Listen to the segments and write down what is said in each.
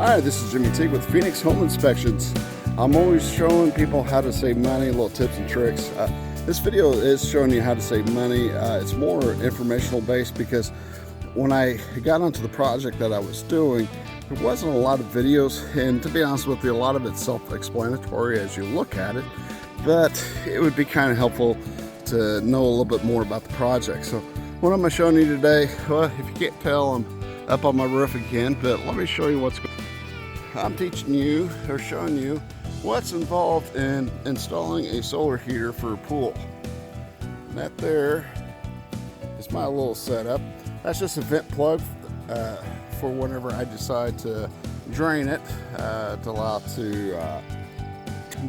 Hi, this is Jimmy Teague with Phoenix Home Inspections. I'm always showing people how to save money, little tips and tricks. This video is showing you how to save money. It's more informational based because when I got onto the project that I was doing, there wasn't a lot of videos, and to be honest with you, a lot of it's self-explanatory as you look at it, but it would be kind of helpful to know a little bit more about the project. So what am I showing you today? Well, if you can't tell, I'm up on my roof again, but let me show you what's going on. I'm teaching you or showing you what's involved in installing a solar heater for a pool. And that there is my little setup. That's just a vent plug for whenever I decide to drain it to allow to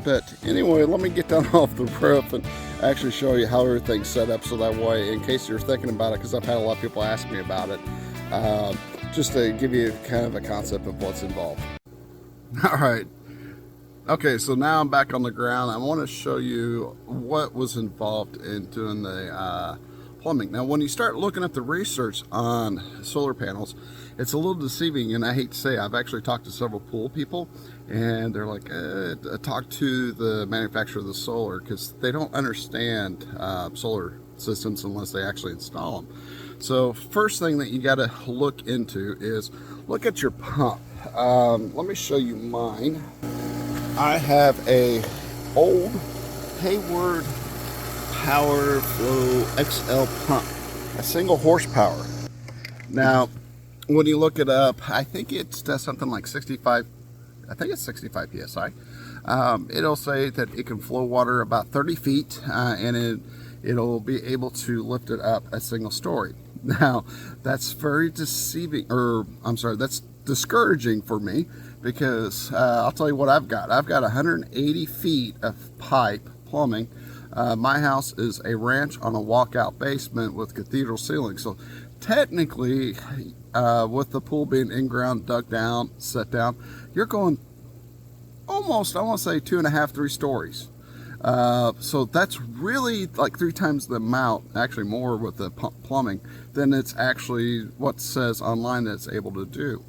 but anyway, let me get down off the roof and actually show you how everything's set up, so that way, in case you're thinking about it, because I've had a lot of people ask me about it, just to give you kind of a concept of what's involved. All right. Okay, so now I'm back on the ground. I want to show you what was involved in doing the plumbing. Now, when you start looking at the research on solar panels, it's a little deceiving, and I hate to say, I've actually talked to several pool people, and they're like, talk to the manufacturer of the solar, because they don't understand solar systems unless they actually install them. So first thing that you got to look into is look at your pump. Let me show you mine. I have a old Hayward Power Flow XL pump, a single horsepower. Now, when you look it up, I think it does something like 65. I think it's 65 psi. It'll say that it can flow water about 30 feet, and it'll be able to lift it up a single story. Now, that's very deceiving, or I'm sorry, that's discouraging for me, because I'll tell you what I've got. I've got 180 feet of pipe plumbing. My house is a ranch on a walkout basement with cathedral ceiling. So technically, with the pool being in-ground, dug down, set down, you're going almost, I want to say 2.5, 3 stories. So that's really like 3 times the amount, actually more with the plumbing, than it's actually what says online that it's able to do.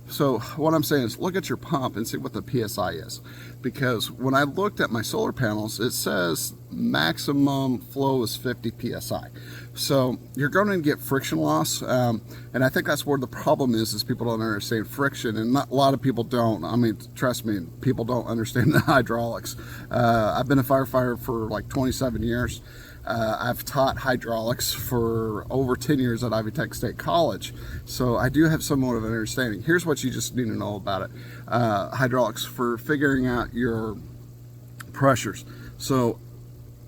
So what I'm saying is look at your pump and see what the PSI is, because when I looked at my solar panels, it says maximum flow is 50 PSI. So you're going to get friction loss, and I think that's where the problem is people don't understand friction, and not a lot of people don't. I mean, trust me, people don't understand the hydraulics. I've been a firefighter for like 27 years. I've taught hydraulics for over 10 years at Ivy Tech State College, so I do have somewhat of an understanding. Here's what you just need to know about it. Hydraulics, for figuring out your pressures. So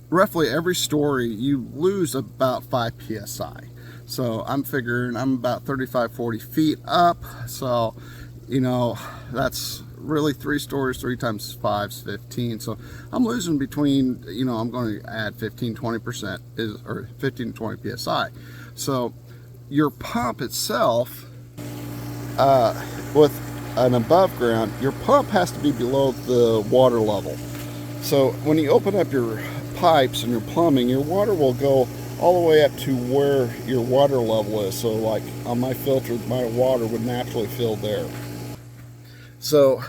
roughly every story you lose about 5 psi. So I'm figuring I'm about 35, 40 feet up, so you know, that's really 3 stories. 3 times 5 is 15. So I'm losing between, you know, I'm going to add 15-20% or 15 to 20 psi. So your pump itself, with an above ground, your pump has to be below the water level. So when you open up your pipes and your plumbing, your water will go all the way up to where your water level is. So like on my filter, my water would naturally fill there. So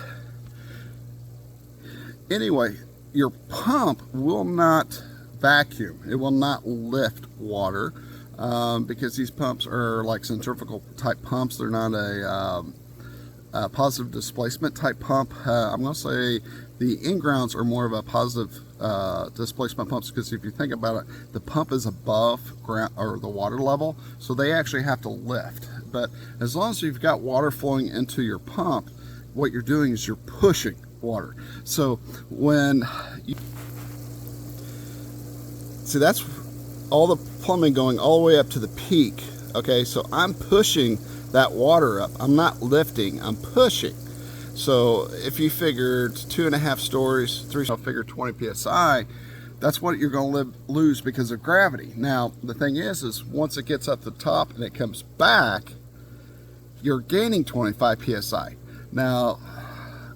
anyway, your pump will not vacuum. It will not lift water, because these pumps are like centrifugal type pumps. They're not a positive displacement type pump. I'm going to say the in-grounds are more of a positive displacement pumps, because if you think about it, the pump is above ground or the water level, so they actually have to lift. But as long as you've got water flowing into your pump, what you're doing is you're pushing water. So when you see, that's all the plumbing going all the way up to the peak. Okay, so I'm pushing that water up. I'm not lifting, I'm pushing. So if you figured 2.5 stories, 3, I'll figure 20 psi, that's what you're going to lose because of gravity. Now the thing is once it gets up the top and it comes back, you're gaining 25 psi. Now,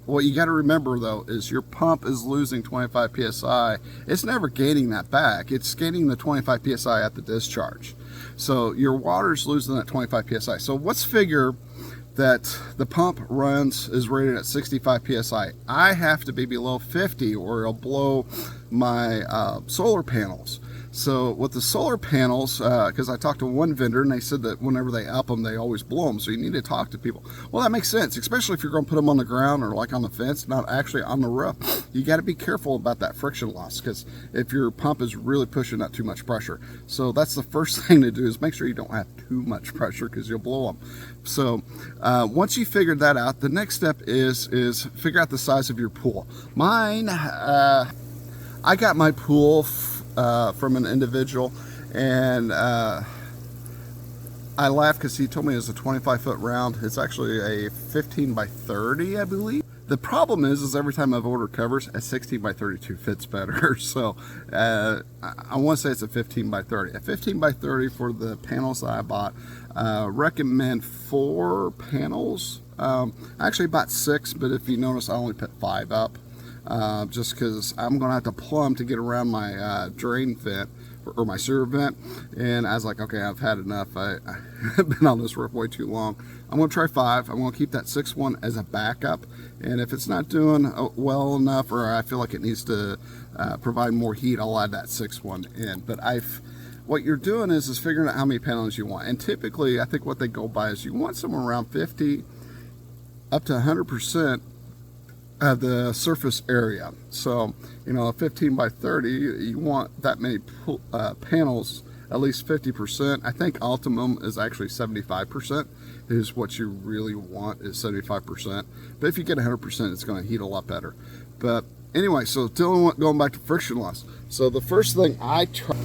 what you got to remember though is your pump is losing 25 psi. It's never gaining that back. It's gaining the 25 psi at the discharge. So your water's losing that 25 psi. So let's figure that the pump is rated at 65 psi. I have to be below 50 or it'll blow my solar panels. So with the solar panels, because I talked to one vendor and they said that whenever they up them, they always blow them. So you need to talk to people. Well, that makes sense, especially if you're going to put them on the ground or like on the fence, not actually on the roof. You got to be careful about that friction loss, because if your pump is really pushing out too much pressure. So that's the first thing to do, is make sure you don't have too much pressure, because you'll blow them. So once you figured that out, the next step is figure out the size of your pool. Mine, I got my pool from an individual, and I laughed because he told me it was a 25-foot round. It's actually a 15 by 30, I believe. The problem is every time I've ordered covers, a 16 by 32 fits better. So I want to say it's a 15 by 30. A 15 by 30 for the panels that I bought. Recommend 4 panels. I actually bought 6, but if you notice, I only put 5 up. Just because I'm going to have to plumb to get around my drain vent or my sewer vent, and I was like, okay, I've had enough. I've been on this roof way too long. I'm going to try 5. I'm going to keep that 6th one as a backup, and if it's not doing well enough, or I feel like it needs to provide more heat, I'll add that 6th one in. But what you're doing is figuring out how many panels you want, and typically I think what they go by is you want somewhere around 50 up to 100% of the surface area. So, you know, a 15 by 30, you want that many panels, at least 50%. I think optimum is actually 75% is what you really want, is 75%. But if you get 100%, it's going to heat a lot better. But anyway, so going back to friction loss. So the first thing I try,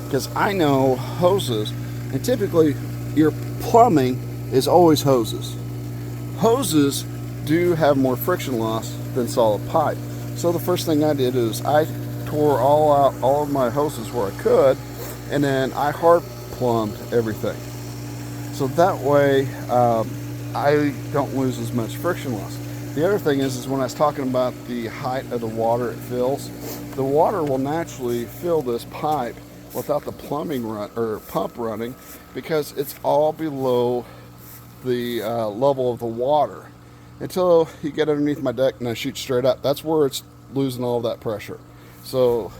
because I know hoses, and typically your plumbing is always hoses. Hoses do have more friction loss than solid pipe. So the first thing I did is I tore all of my hoses where I could, and then I hard plumbed everything. So that way I don't lose as much friction loss. The other thing is when I was talking about the height of the water it fills, the water will naturally fill this pipe without the plumbing pump running, because it's all below the level of the water. Until you get underneath my deck and I shoot straight up, that's where it's losing all of that pressure. So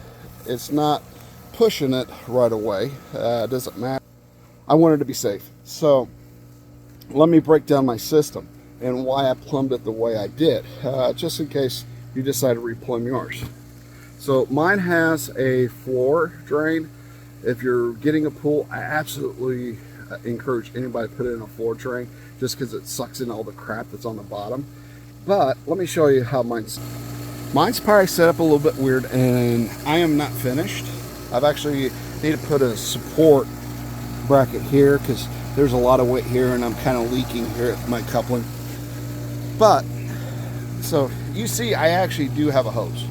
it's not pushing it right away. It doesn't matter. I wanted to be safe. So let me break down my system and why I plumbed it the way I did, just in case you decide to replumb yours. So mine has a floor drain. If you're getting a pool, I absolutely encourage anybody to put it in a floor drain, just because it sucks in all the crap that's on the bottom. But let me show you how mine's probably set up a little bit weird, and I am not finished. I've actually need to put a support bracket here because there's a lot of weight here and I'm kind of leaking here at my coupling. But so you see, I actually do have a hose.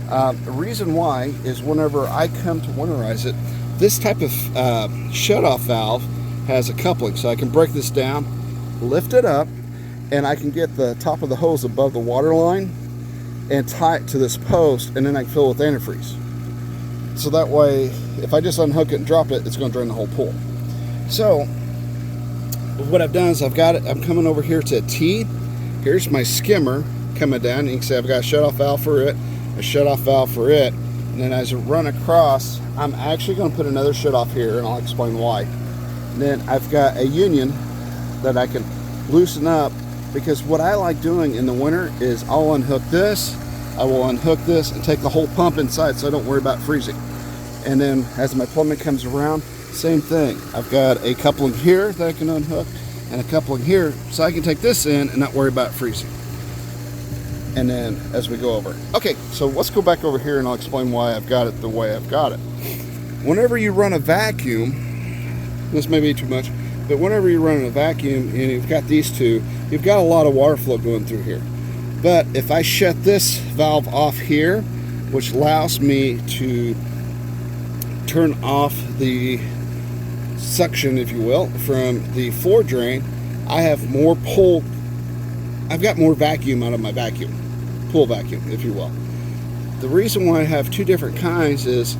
The reason why is whenever I come to winterize it, this type of shutoff valve has a coupling, so I can break this down, lift it up, and I can get the top of the hose above the water line and tie it to this post, and then I can fill it with antifreeze. So that way, if I just unhook it and drop it, it's going to drain the whole pool. So what I've done is I've got it, I'm coming over here to a T. Here's my skimmer coming down. You can see I've got a shutoff valve for it, a shutoff valve for it, and then as I run across, I'm actually going to put another shutoff here, and I'll explain why. And then I've got a union that I can loosen up, because what I like doing in the winter is I'll unhook this, I will unhook this and take the whole pump inside so I don't worry about freezing. And then as my plumbing comes around, same thing. I've got a coupling here that I can unhook and a coupling here, so I can take this in and not worry about freezing. And then as we go over. Okay, so let's go back over here and I'll explain why I've got it the way I've got it. Whenever you run a vacuum, this may be too much, but whenever you're running a vacuum and you've got these two, you've got a lot of water flow going through here. But if I shut this valve off here, which allows me to turn off the suction, if you will, from the floor drain, I have more I've got more vacuum out of my vacuum, pool vacuum, if you will. The reason why I have two different kinds is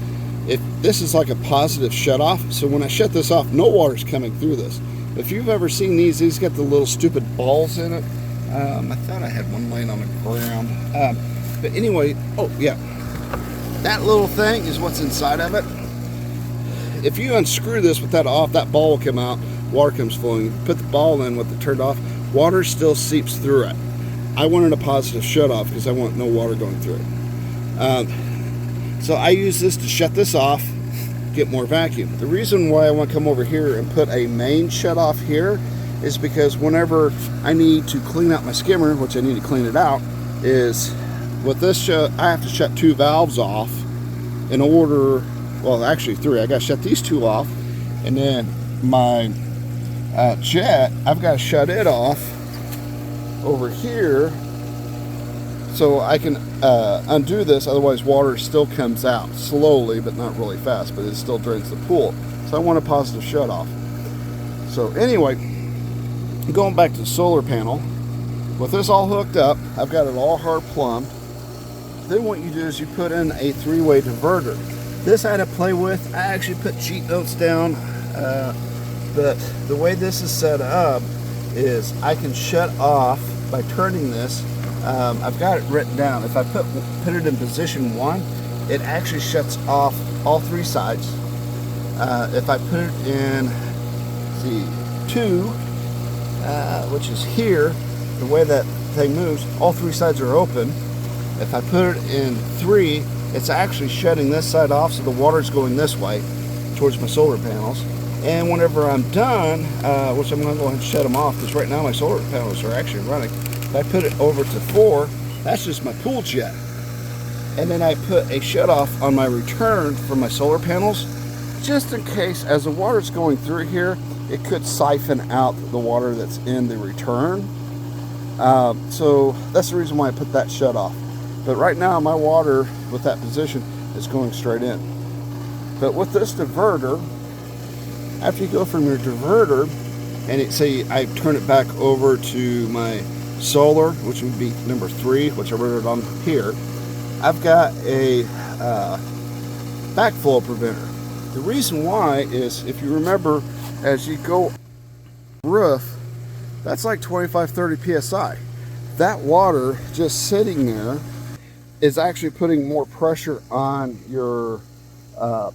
if this is like a positive shut off, so when I shut this off, no water's coming through this. If you've ever seen these got the little stupid balls in it. I thought I had one laying on the ground. But anyway, oh yeah, that little thing is what's inside of it. If you unscrew this with that off, that ball will come out, water comes flowing. Put the ball in with it turned off, water still seeps through it. I wanted a positive shut off because I want no water going through it. So I use this to shut this off, get more vacuum. The reason why I want to come over here and put a main shut off here is because whenever I need to clean out my skimmer, which I need to clean it out, is with this I have to shut 2 valves off in order, well actually 3. I got to shut these 2 off, and then my jet, I've got to shut it off over here so I can undo this, otherwise water still comes out slowly but not really fast, but it still drains the pool. So I want a positive shut off. So anyway, going back to the solar panel, with this all hooked up, I've got it all hard plumbed. Then what you do is you put in a 3-way diverter. This I had to play with. I actually put cheat notes down, but the way this is set up is I can shut off by turning this. I've got it written down. If I put it in position 1, it actually shuts off all 3 sides. If I put it in, let's see, 2, which is here, the way that thing moves, all 3 sides are open. If I put it in 3, it's actually shutting this side off, so the water's going this way towards my solar panels. And whenever I'm done, which I'm going to go ahead and shut them off, because right now my solar panels are actually running. If I put it over to 4, that's just my pool jet. And then I put a shut off on my return from my solar panels, just in case as the water's going through here, it could siphon out the water that's in the return. So that's the reason why I put that shut off. But right now my water with that position is going straight in. But with this diverter, after you go from your diverter and say I turn it back over to my solar, which would be number 3, which I wrote it on here, I've got a backflow preventer. The reason why is, if you remember, as you go roof, that's like 25-30 psi. That water just sitting there is actually putting more pressure on your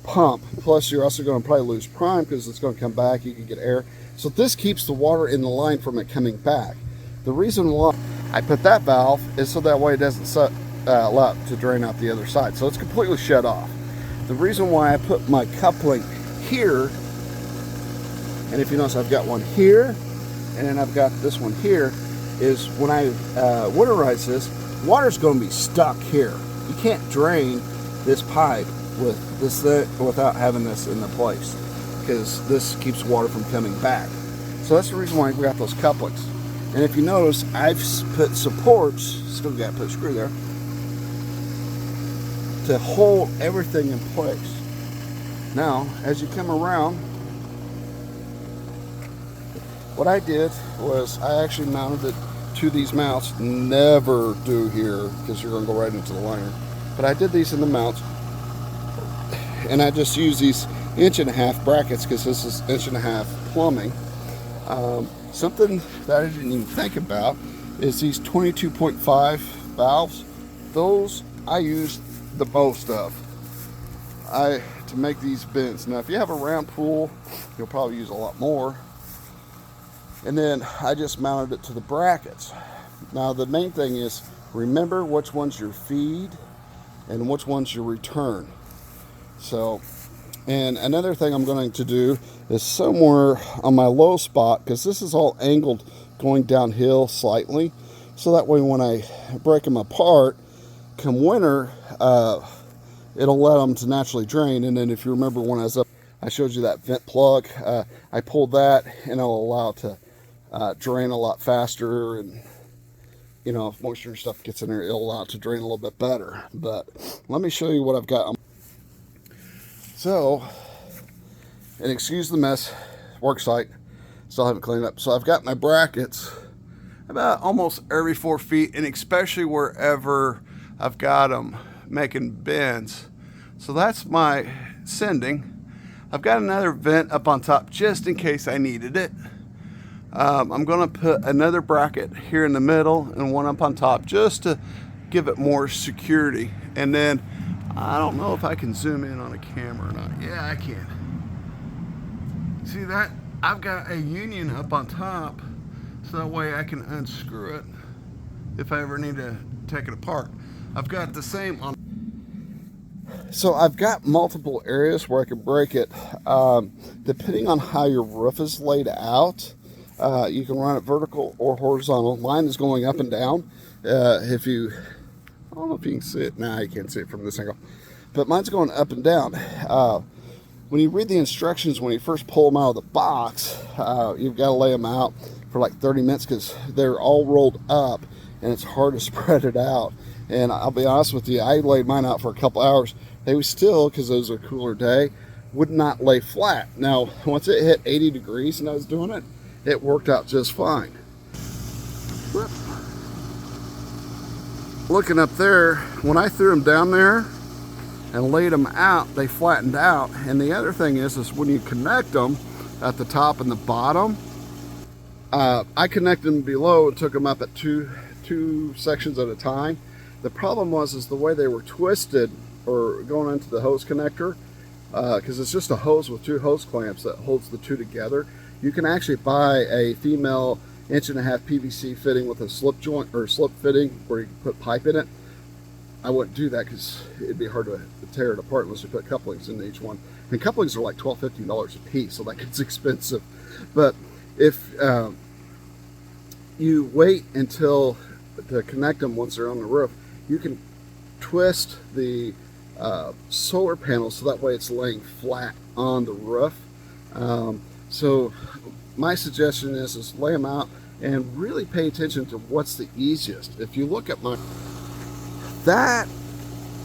pump. Plus you're also going to probably lose prime because it's going to come back, you can get air. So this keeps the water in the line from it coming back. The reason why I put that valve is so that way it doesn't allow it to drain out the other side. So it's completely shut off. The reason why I put my coupling here, and if you notice I've got one here and then I've got this one here, is when I winterize this, water's going to be stuck here. You can't drain this pipe with this without having this in the place, because this keeps water from coming back. So that's the reason why we got those couplings. And if you notice, I've put supports, still got to put a screw there, to hold everything in place. Now, as you come around, what I did was I actually mounted it to these mounts. Never do here, because you're going to go right into the liner. But I did these in the mounts, and I just use these 1.5-inch brackets because this is 1.5-inch plumbing. Something that I didn't even think about is these 22.5 valves. Those I use the most of to make these bends. Now if you have a round pool, you'll probably use a lot more. And then I just mounted it to the brackets. Now the main thing is, remember which one's your feed and which one's your return. So, and another thing I'm going to do is somewhere on my low spot, because this is all angled going downhill slightly, so that way when I break them apart, come winter, it'll allow them to naturally drain. And then if you remember when I was up, I showed you that vent plug. I pulled that, and it'll allow it to drain a lot faster, and you know, if moisture and stuff gets in there, it'll allow it to drain a little bit better. But let me show you what I've got. So, and excuse the mess, work site, still haven't cleaned up. So I've got my brackets about almost every 4 feet, and especially wherever I've got them making bends. So that's my sending. I've got another vent up on top just in case I needed it. I'm going to put another bracket here in the middle and one up on top just to give it more security. And then I don't know if I can zoom in on a camera or not. Yeah, I can. See that? I've got a union up on top so that way I can unscrew it if I ever need to take it apart. I've got the same on. So I've got multiple areas where I can break it. Depending on how your roof is laid out, you can run it vertical or horizontal. Mine is going up and down. I don't know if you can see it. Nah, you can't see it from this angle. But mine's going up and down. When you read the instructions, when you first pull them out of the box, you've got to lay them out for like 30 minutes because they're all rolled up and it's hard to spread it out. And I'll be honest with you, I laid mine out for a couple hours. They was still, because it was a cooler day, would not lay flat. Now, once it hit 80 degrees and I was doing it, it worked out just fine. Whoop. Looking up there, when I threw them down there and laid them out, they flattened out. And the other thing is when you connect them at the top and the bottom, I connected them below and took them up at two sections at a time. The problem was the way they were twisted or going into the hose connector, because it's just a hose with two hose clamps that holds the two together. You can actually buy a female 1.5-inch PVC fitting with a slip joint or slip fitting where you can put pipe in it. I wouldn't do that because it'd be hard to tear it apart unless you put couplings in each one. And couplings are like $12-15 a piece, so that gets expensive. But if you wait until to connect them once they're on the roof, you can twist the solar panels so that way it's laying flat on the roof. So my suggestion is lay them out and really pay attention to what's the easiest. If you look at that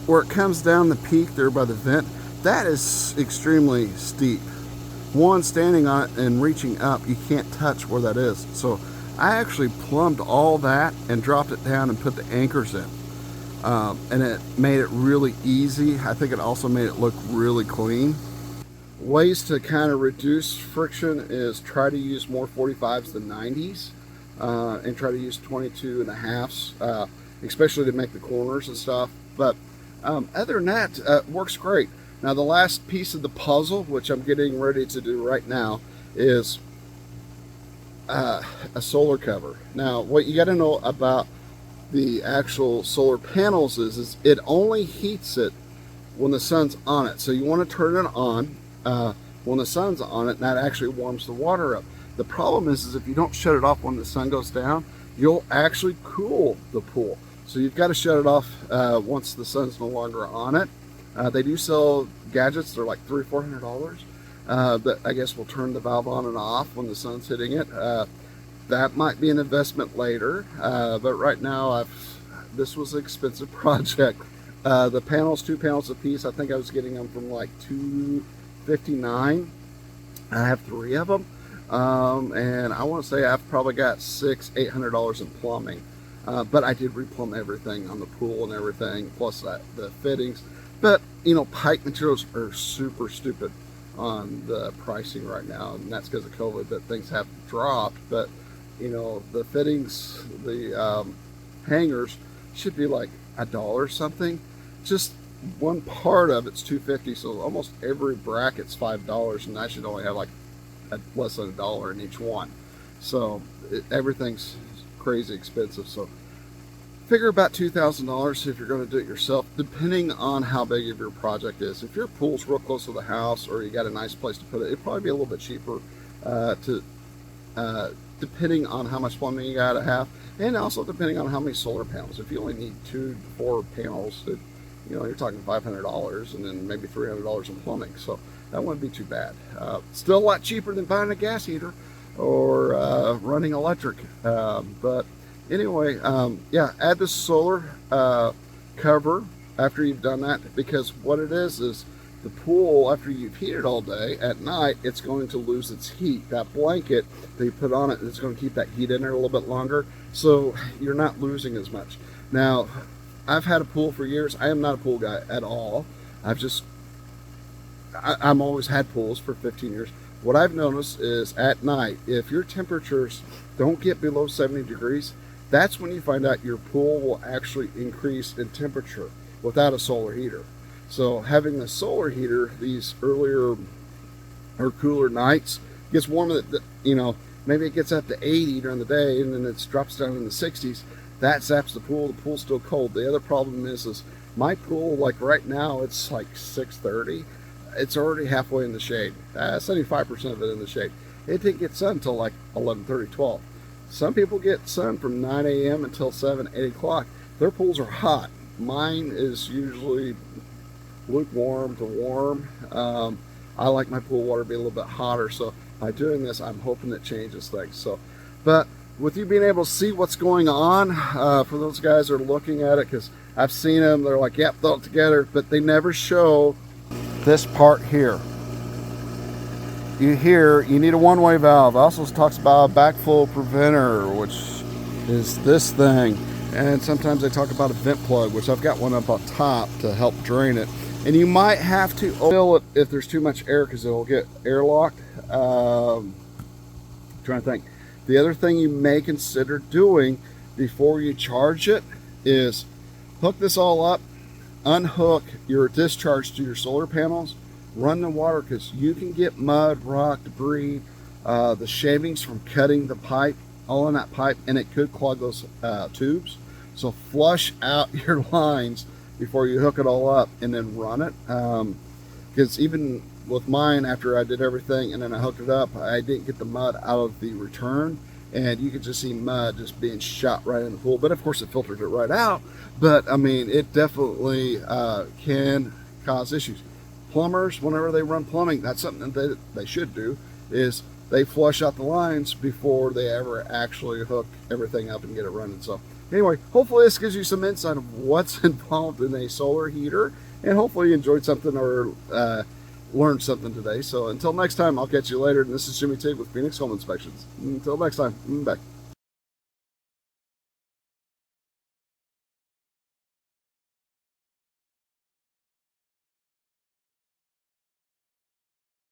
where it comes down the peak there by the vent, that is extremely steep. One, standing on it and reaching up, you can't touch where that is. So I actually plumbed all that and dropped it down and put the anchors in. And it made it really easy. I think it also made it look really clean. Ways to kind of reduce friction is try to use more 45s than 90s, and try to use 22.5s, especially to make the corners and stuff. But other than that, it works great. Now the last piece of the puzzle, which I'm getting ready to do right now, is a solar cover. Now what you got to know about the actual solar panels is it only heats it when the sun's on it. So you want to turn it on when the sun's on it, and that actually warms the water up. The problem is if you don't shut it off when the sun goes down, you'll actually cool the pool. So you've got to shut it off once the sun's no longer on it. They do sell gadgets, they're like $300-400, that I guess will turn the valve on and off when the sun's hitting it. That might be an investment later, but right now this was an expensive project. The panels, 2 panels a piece, I think I was getting them from like $259. I have 3 of them, and I want to say I've probably got $600-800 in plumbing. But I did replumb everything on the pool and everything, plus the fittings. But you know, pipe materials are super stupid on the pricing right now, and that's because of COVID that things have dropped. But you know, the fittings, the hangers should be like $1 something. Just one part of it's $2.50, so almost every bracket's $5, and I should only have like less than $1 in each one. So everything's crazy expensive. So figure about $2,000 if you're going to do it yourself, depending on how big of your project is. If your pool's real close to the house or you got a nice place to put it, it'd probably be a little bit cheaper depending on how much plumbing you gotta have, and also depending on how many solar panels. If you only need 2 to 4 panels, you know, you're talking $500 and then maybe $300 in plumbing. So that wouldn't be too bad. Still a lot cheaper than buying a gas heater or running electric. But anyway, yeah, add the solar cover after you've done that, because what it is the pool, after you've heated all day, at night it's going to lose its heat. That blanket that you put on it is going to keep that heat in there a little bit longer, so you're not losing as much. Now, I've had a pool for years. I am not a pool guy at all. I'm always had pools for 15 years, what I've noticed is at night, if your temperatures don't get below 70 degrees, that's when you find out your pool will actually increase in temperature without a solar heater. So having a solar heater these earlier or cooler nights gets warmer, you know, maybe it gets up to 80 during the day and then it drops down in the 60s. That zaps the pool. The pool's still cold. The other problem is my pool, like right now, it's like 6:30. It's already halfway in the shade. 75% of it in the shade. It didn't get sun until like 11:30, 12. Some people get sun from 9 a.m. until 7, 8 o'clock. Their pools are hot. Mine is usually lukewarm to warm. I like my pool water to be a little bit hotter, so by doing this, I'm hoping it changes things. So, but with you being able to see what's going on, for those guys that are looking at it, because I've seen them, they're like, yep, throw it together, but they never show this part here. You need a one-way valve. It also talks about a backflow preventer, which is this thing. And sometimes they talk about a vent plug, which I've got one up on top to help drain it. And you might have to fill it if there's too much air, because it'll get airlocked. Trying to think. The other thing you may consider doing before you charge it is hook this all up, unhook your discharge to your solar panels, run the water, because you can get mud, rock, debris, the shavings from cutting the pipe, all in that pipe, and it could clog those tubes. So flush out your lines before you hook it all up and then run it. Because even with mine, after I did everything and then I hooked it up, I didn't get the mud out of the return, and you could just see mud just being shot right in the pool. But of course it filtered it right out. But I mean, it definitely can cause issues. Plumbers, whenever they run plumbing, that's something that they should do, is they flush out the lines before they ever actually hook everything up and get it running. So anyway, hopefully this gives you some insight of what's involved in a solar heater, and hopefully you enjoyed something or learned something today. So until next time, I'll catch you later. And this is Jimmy Tig with Phoenix Home Inspections. Until next time, bye.